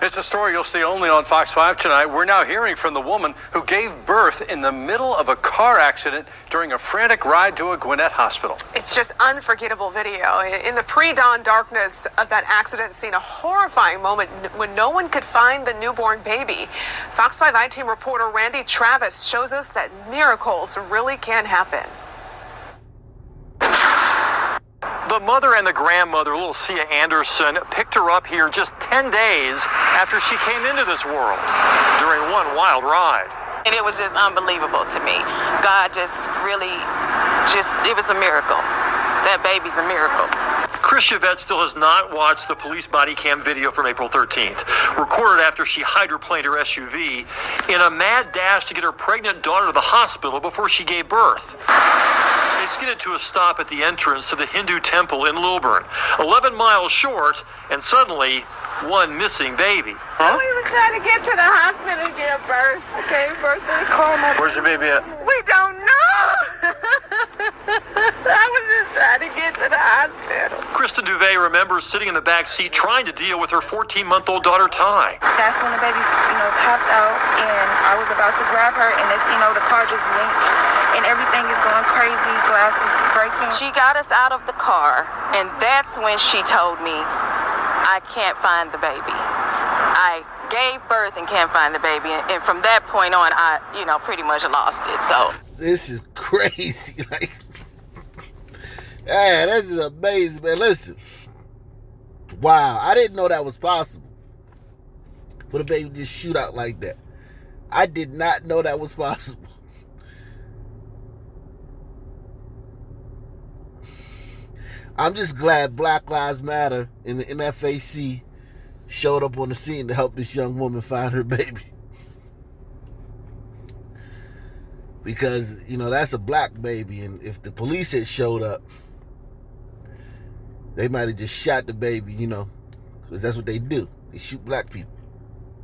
It's a story you'll see only on Fox 5 tonight. We're now hearing from the woman who gave birth in the middle of a car accident during a frantic ride to a Gwinnett hospital. It's just unforgettable video. In the pre-dawn darkness of that accident scene, a horrifying moment when no one could find the newborn baby. Fox 5 I-Team reporter Randy Travis shows us that miracles really can happen. The mother and the grandmother, little Sia Anderson, picked her up here just 10 days after she came into this world during one wild ride. And it was just unbelievable to me. God just really, it was a miracle. That baby's a miracle. Chris Chevette still has not watched the police body cam video from April 13th, recorded after she hydroplaned her SUV in a mad dash to get her pregnant daughter to the hospital before she gave birth. They skidded to a stop at the entrance to the Hindu temple in Lilburn, 11 miles short, and suddenly, one missing baby. Huh? We were trying to get to the hospital to get birth. Okay, birth in the car. Where's your baby at? We don't know. I was just trying to get to the hospital. Kristen Duvet remembers sitting in the back seat trying to deal with her 14-month-old daughter, Ty. That's when the baby, popped out, and I was about to grab her, and next thing you know, the car just links, and everything is going crazy, glass is breaking. She got us out of the car, and that's when she told me, I can't find the baby. I gave birth and can't find the baby, and from that point on, I, pretty much lost it, so. This is crazy, man, this is amazing, man. Listen, wow, I didn't know that was possible for the baby to just shoot out like that. I did not know that was possible. I'm just glad Black Lives Matter and the NFAC showed up on the scene to help this young woman find her baby. Because, that's a black baby, and if the police had showed up, they might have just shot the baby, because that's what they do. They shoot black people.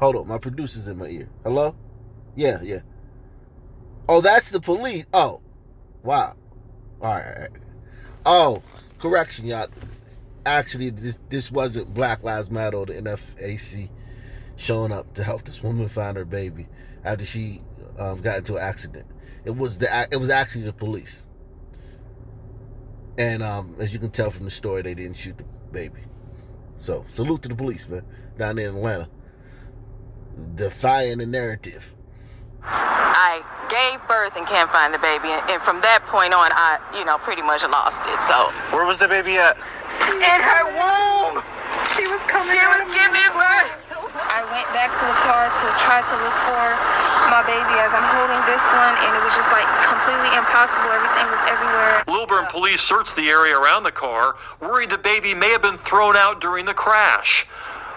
Hold on, my producer's in my ear. Hello? Yeah. Oh, that's the police. Oh, wow. All right. Oh, correction, y'all. Actually, this wasn't Black Lives Matter or the NFAC showing up to help this woman find her baby after she got into an accident. It was actually the police. And as you can tell from the story, they didn't shoot the baby. So, salute to the police, man, down there in Atlanta. Defying the narrative. I gave birth and can't find the baby, and from that point on, I, pretty much lost it, so. Where was the baby at? In her womb. She was giving birth. I went back to the car to try to look for my baby as I'm holding this one, and it was just completely impossible. Everything was everywhere. Lilburn police searched the area around the car, worried the baby may have been thrown out during the crash.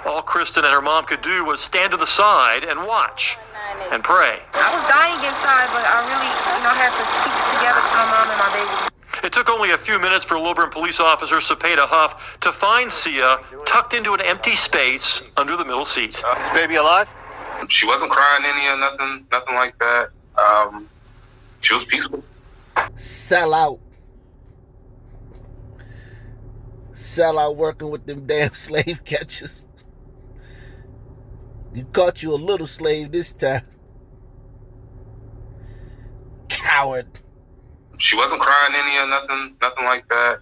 All Kristen and her mom could do was stand to the side and watch and pray. I was dying inside, but I really, had to keep it together for my mom and my baby. It took only a few minutes for Lilburn police officer Sepeda Huff to find Sia tucked into an empty space under the middle seat. Is baby alive? She wasn't crying any or nothing like that. She was peaceful. Sell out. Sell out working with them damn slave catchers. You caught you a little slave this time. Coward. She wasn't crying any or nothing like that.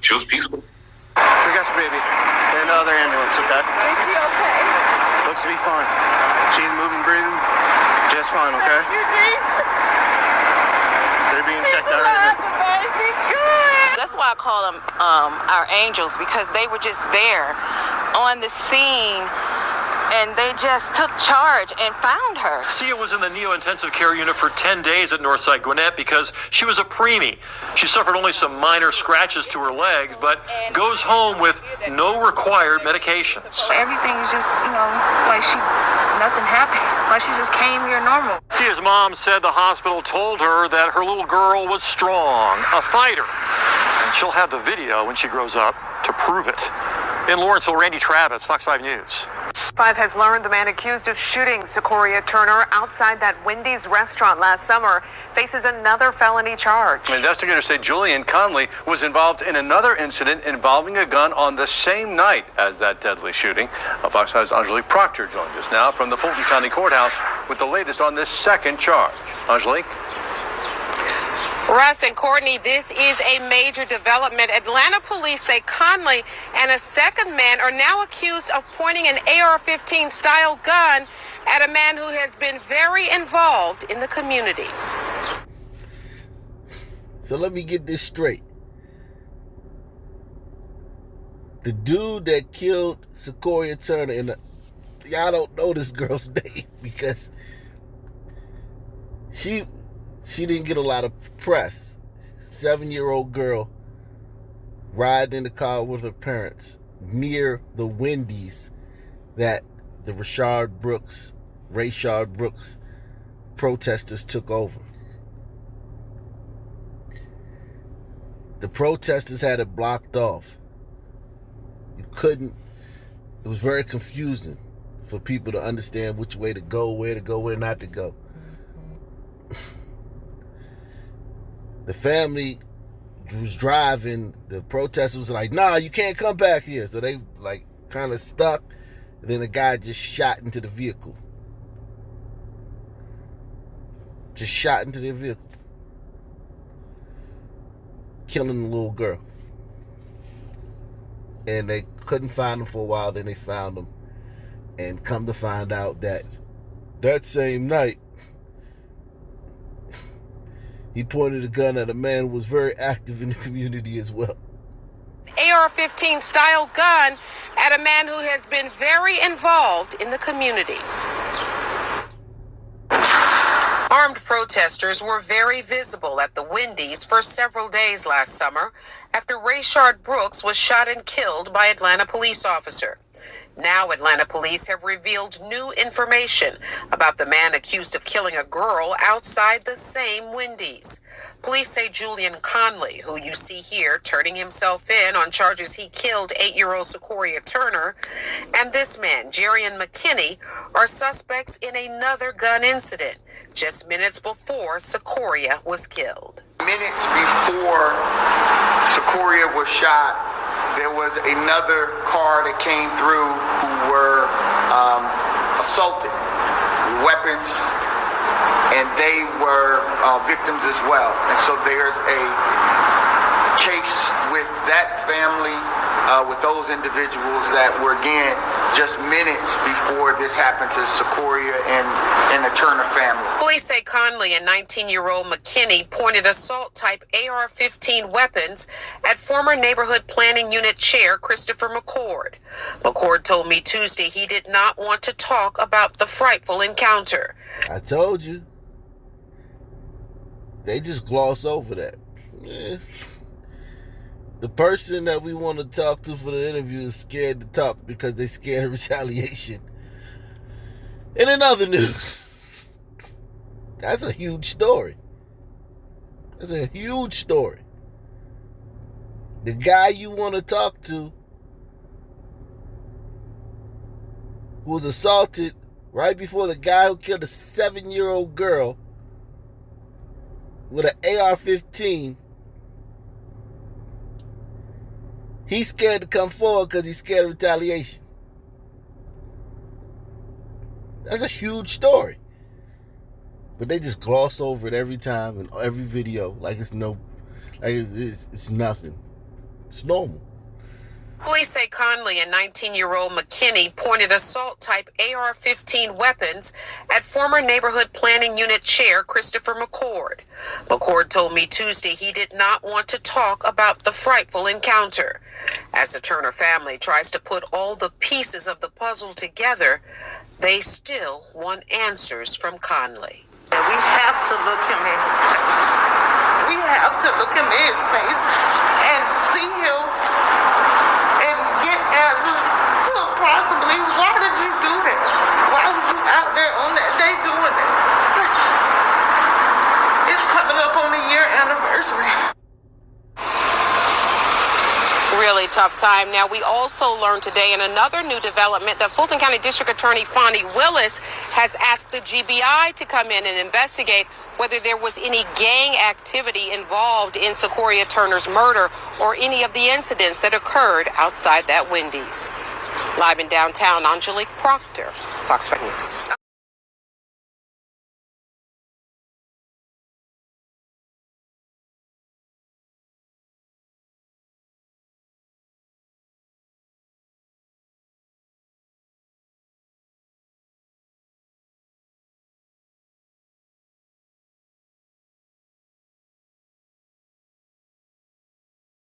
She was peaceful. We got your baby in the other ambulance, okay? Is she okay? Looks to be fine. She's moving, breathing, just fine, okay? They're being checked out right now. That's why I call them our angels, because they were just there on the scene. And they just took charge and found her. Sia was in the neo-intensive care unit for 10 days at Northside Gwinnett because she was a preemie. She suffered only some minor scratches to her legs, but goes home with no required medications. Everything is just, nothing happened. Like she just came here normal. Sia's mom said the hospital told her that her little girl was strong, a fighter. And she'll have the video when she grows up to prove it. In Lawrenceville, Randy Travis, Fox 5 News. 5 has learned the man accused of shooting Secoria Turner outside that Wendy's restaurant last summer faces another felony charge. Investigators say Julian Conley was involved in another incident involving a gun on the same night as that deadly shooting. Fox 5's Angelique Proctor joins us now from the Fulton County Courthouse with the latest on this second charge. Angelique? Russ and Courtney, this is a major development. Atlanta police say Conley and a second man are now accused of pointing an AR-15 style gun at a man who has been very involved in the community. So let me get this straight. The dude that killed Secoria Turner, and y'all don't know this girl's name because she didn't get a lot of press. 7-year-old girl riding in the car with her parents near the Wendy's that the Rayshard Brooks protesters took over. The protesters had it blocked off. It was very confusing for people to understand which way to go, where not to go. The family was driving. The protesters was like, nah, you can't come back here. So they like kind of stuck. And then the guy just shot into the vehicle. Just shot into their vehicle. Killing the little girl. And they couldn't find him for a while. Then they found him. And come to find out that same night, he pointed a gun at a man who was very active in the community as well. AR-15 style gun at a man who has been very involved in the community. Armed protesters were very visible at the Wendy's for several days last summer after Rayshard Brooks was shot and killed by Atlanta police officer. Now Atlanta police have revealed new information about the man accused of killing a girl outside the same Wendy's. Police say Julian Conley, who you see here turning himself in on charges he killed 8-year-old Secoria Turner, and this man, Jerian McKinney, are suspects in another gun incident just minutes before Secoria was killed. Minutes before Secoria was shot, there was another car that came through who were assaulted, weapons, and they were victims as well. And so there's a case with that family, with those individuals that were, again, just minutes before this happened to Secoria and the Turner family. Police say Conley and 19-year-old McKinney pointed assault-type AR-15 weapons at former Neighborhood Planning Unit Chair Christopher McCord. McCord told me Tuesday he did not want to talk about the frightful encounter. I told you. They just gloss over that. Yeah. The person that we want to talk to for the interview is scared to talk because they're scared of retaliation. And in other news, that's a huge story. That's a huge story. The guy you want to talk to who was assaulted right before the guy who killed a 7-year-old girl with an AR-15, he's scared to come forward because he's scared of retaliation. That's a huge story. But they just gloss over it every time in every video like it's nothing. It's normal. Police say Conley and 19-year-old McKinney pointed assault-type AR-15 weapons at former Neighborhood Planning Unit Chair Christopher McCord. McCord told me Tuesday he did not want to talk about the frightful encounter. As the Turner family tries to put all the pieces of the puzzle together, they still want answers from Conley. We have to look him in his face. We have to look him in his face and see him and get answers to possibly why did you do that? Why was you out there on that day doing that? It's coming up on the year anniversary. Really really tough time. Now, we also learned today in another new development that Fulton County District Attorney Fonnie Willis has asked the GBI to come in and investigate whether there was any gang activity involved in Secoria Turner's murder or any of the incidents that occurred outside that Wendy's. Live in downtown, Angelique Proctor, Fox 5 News.